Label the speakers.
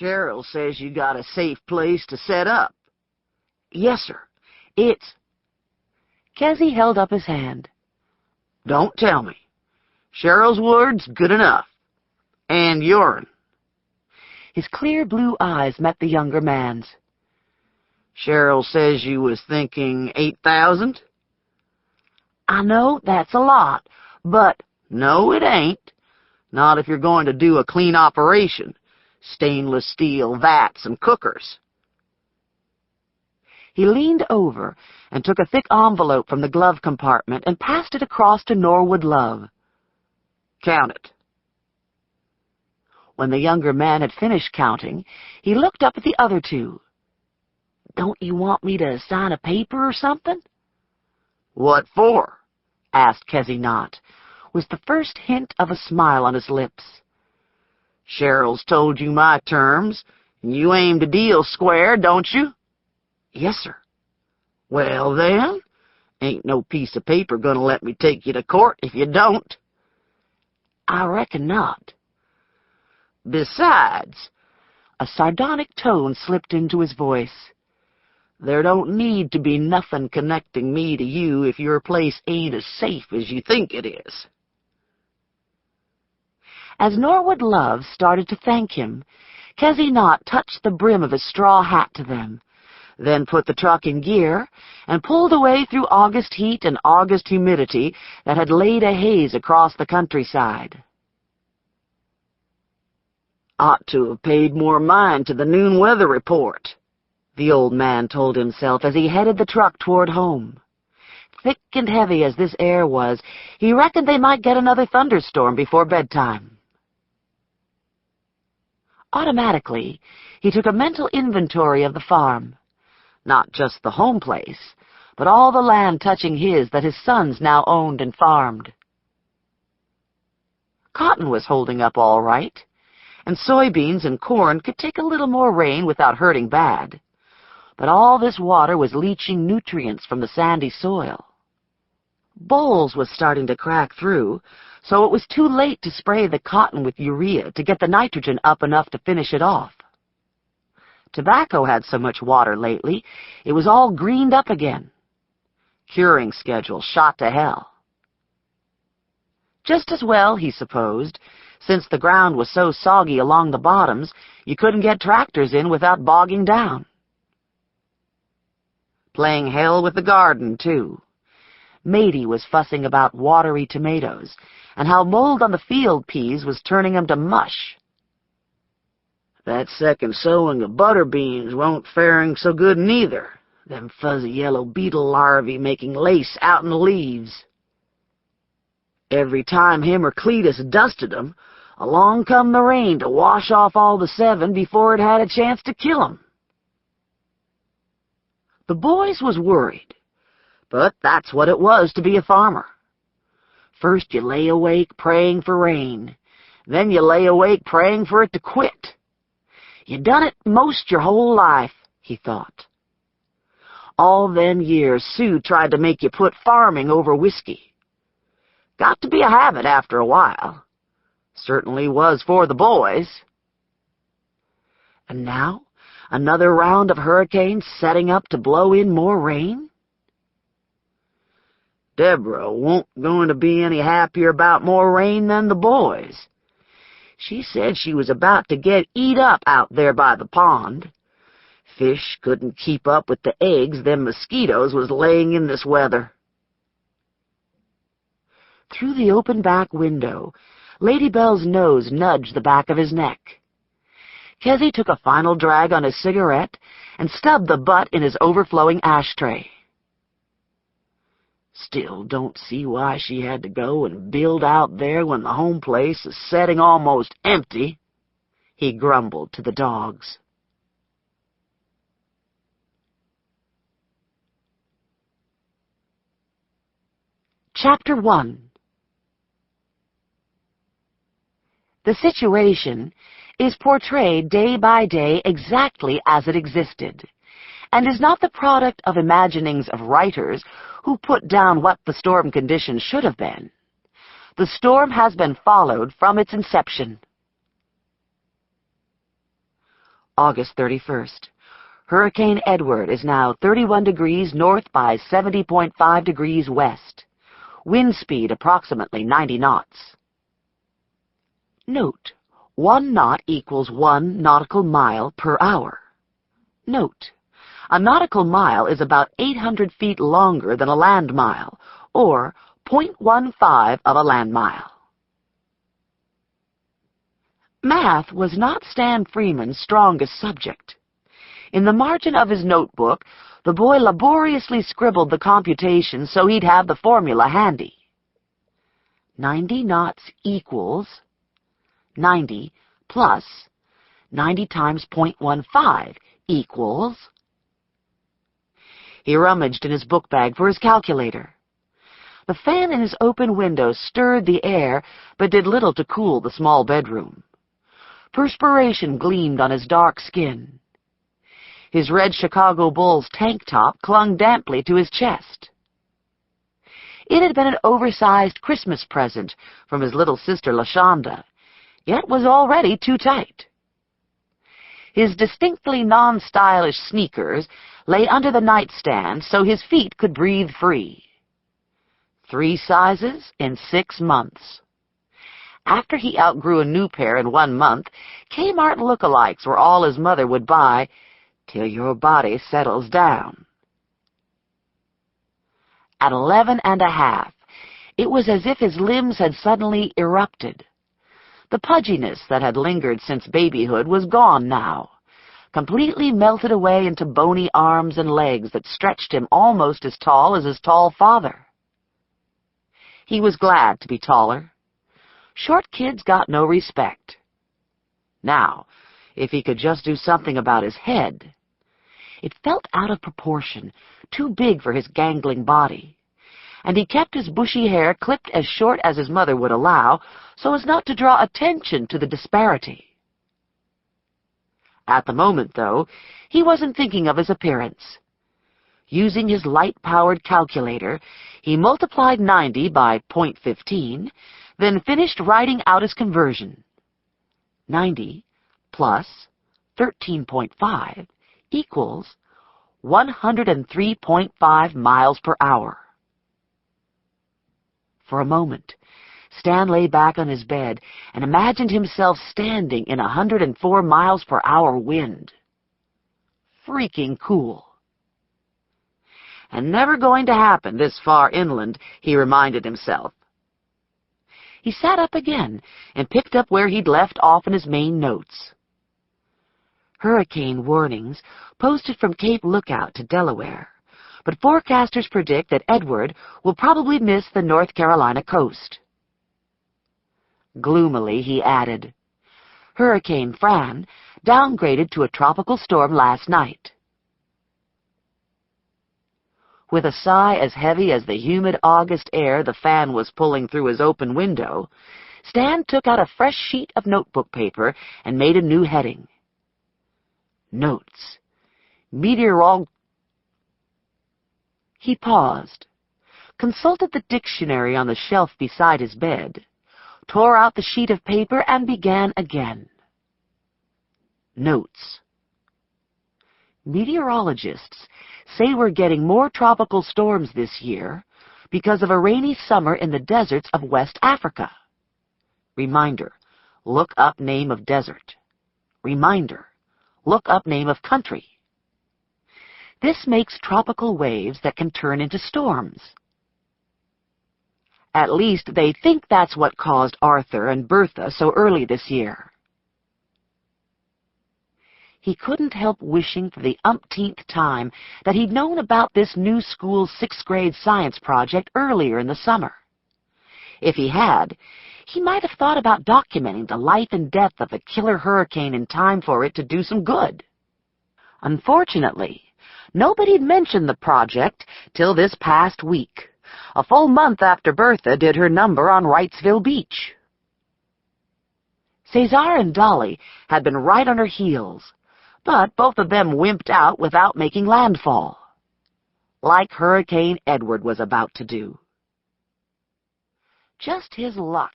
Speaker 1: Cheryl says you got a safe place to set up. Yes, sir. It's...
Speaker 2: Kezzy held up his hand.
Speaker 1: Don't tell me. Cheryl's word's good enough. And your'n.
Speaker 2: His clear blue eyes met the younger man's.
Speaker 1: Cheryl says you was thinking 8,000?
Speaker 2: I know that's a lot, but...
Speaker 1: No, it ain't. Not if you're going to do a clean operation. Stainless steel vats and cookers.
Speaker 2: He leaned over and took a thick envelope from the glove compartment and passed it across to Norwood Love.
Speaker 1: Count it.
Speaker 2: When the younger man had finished counting, he looked up at the other two. Don't you want me to sign a paper or something?
Speaker 1: What for?
Speaker 2: Asked Kezzy Knott, with the first hint of a smile on his lips.
Speaker 1: Cheryl's told you my terms, and you aim to deal square, don't you?
Speaker 2: Yes, sir.
Speaker 1: Well, then, ain't no piece of paper gonna let me take you to court if you don't.
Speaker 2: I reckon not.
Speaker 1: Besides,
Speaker 2: a sardonic tone slipped into his voice,
Speaker 1: there don't need to be nothing connecting me to you if your place ain't as safe as you think it is.
Speaker 2: As Norwood Love started to thank him, Kezzy Knott touched the brim of his straw hat to them, then put the truck in gear and pulled away through August heat and August humidity that had laid a haze across the countryside.
Speaker 1: Ought to have paid more mind to the noon weather report, the old man told himself as he headed the truck toward home. Thick and heavy as this air was, he reckoned they might get another thunderstorm before bedtime.
Speaker 2: Automatically, he took a mental inventory of the farm. Not just the home place, but all the land touching his that his sons now owned and farmed. Cotton was holding up all right, and soybeans and corn could take a little more rain without hurting bad. But all this water was leaching nutrients from the sandy soil. Bolles was starting to crack through, so it was too late to spray the cotton with urea to get the nitrogen up enough to finish it off. Tobacco had so much water lately, it was all greened up again. Curing schedule shot to hell. Just as well, he supposed, since the ground was so soggy along the bottoms, you couldn't get tractors in without bogging down. Playing hell with the garden, too. Matey was fussing about watery tomatoes, and how mold on the field peas was turning them to mush. That second sowing of butter beans won't faring so good neither, them fuzzy yellow beetle larvae making lace out in the leaves. Every time him or Cletus dusted 'em, along come the rain to wash off all the 7 before it had a chance to kill 'em. The boys was worried, but that's what it was to be a farmer. First you lay awake praying for rain, then you lay awake praying for it to quit. You done it most your whole life, he thought. All them years Sue tried to make you put farming over whiskey. Got to be a habit after a while. Certainly was for the boys. And now, another round of hurricanes setting up to blow in more rain? Deborah won't going to be any happier about more rain than the boys. She said she was about to get eat up out there by the pond. Fish couldn't keep up with the eggs them mosquitoes was laying in this weather. Through the open back window, Lady Bell's nose nudged the back of his neck. Kezzy took a final drag on his cigarette and stubbed the butt in his overflowing ashtray. Still don't see why she had to go and build out there when the home place is setting almost empty, he grumbled to the dogs. Chapter 1. The situation is portrayed day by day exactly as it existed, and is not the product of imaginings of writers who put down what the storm conditions should have been. The storm has been followed from its inception. August 31st. Hurricane Edward is now 31 degrees north by 70.5 degrees west. Wind speed approximately 90 knots. Note: 1 knot equals 1 nautical mile per hour. Note: a nautical mile is about 800 feet longer than a land mile, or 0.15 of a land mile. Math was not Stan Freeman's strongest subject. In the margin of his notebook, the boy laboriously scribbled the computation so he'd have the formula handy. 90 knots equals 90 plus 90 times 0.15 equals... He rummaged in his book bag for his calculator. The fan in his open window stirred the air, but did little to cool the small bedroom. Perspiration gleamed on his dark skin. His red Chicago Bulls tank top clung damply to his chest. It had been an oversized Christmas present from his little sister LaShonda, yet was already too tight. His distinctly non-stylish sneakers lay under the nightstand so his feet could breathe free. 3 sizes in 6 months. After he outgrew a new pair in 1 month, Kmart lookalikes were all his mother would buy till your body settles down. At 11 1/2, it was as if his limbs had suddenly erupted. The pudginess that had lingered since babyhood was gone now, completely melted away into bony arms and legs that stretched him almost as tall as his tall father. He was glad to be taller. Short kids got no respect. Now, if he could just do something about his head. It felt out of proportion, too big for his gangling body, and he kept his bushy hair clipped as short as his mother would allow, so as not to draw attention to the disparity. At the moment, though, he wasn't thinking of his appearance. Using his light-powered calculator, he multiplied 90 by 0.15, then finished writing out his conversion. 90 plus 13.5 equals 103.5 miles per hour. For a moment, Stan lay back on his bed and imagined himself standing in 104 miles per hour wind. Freaking cool. And never going to happen this far inland, he reminded himself. He sat up again and picked up where he'd left off in his main notes. Hurricane warnings posted from Cape Lookout to Delaware, but forecasters predict that Edward will probably miss the North Carolina coast. Gloomily, he added, Hurricane Fran downgraded to a tropical storm last night. With a sigh as heavy as the humid August air the fan was pulling through his open window, Stan took out a fresh sheet of notebook paper and made a new heading. Notes. Meteorolog... He paused, consulted the dictionary on the shelf beside his bed, tore out the sheet of paper, and began again. Notes. Meteorologists say we're getting more tropical storms this year because of a rainy summer in the deserts of West Africa. Reminder, look up name of desert. Reminder, look up name of country. This makes tropical waves that can turn into storms. At least they think that's what caused Arthur and Bertha so early this year. He couldn't help wishing for the umpteenth time that he'd known about this new school's 6th grade science project earlier in the summer. If he had, he might have thought about documenting the life and death of a killer hurricane in time for it to do some good. Unfortunately, nobody'd mentioned the project till this past week, a full month after Bertha did her number on Wrightsville Beach. Cesar and Dolly had been right on her heels, but both of them wimped out without making landfall, like Hurricane Edward was about to do. Just his luck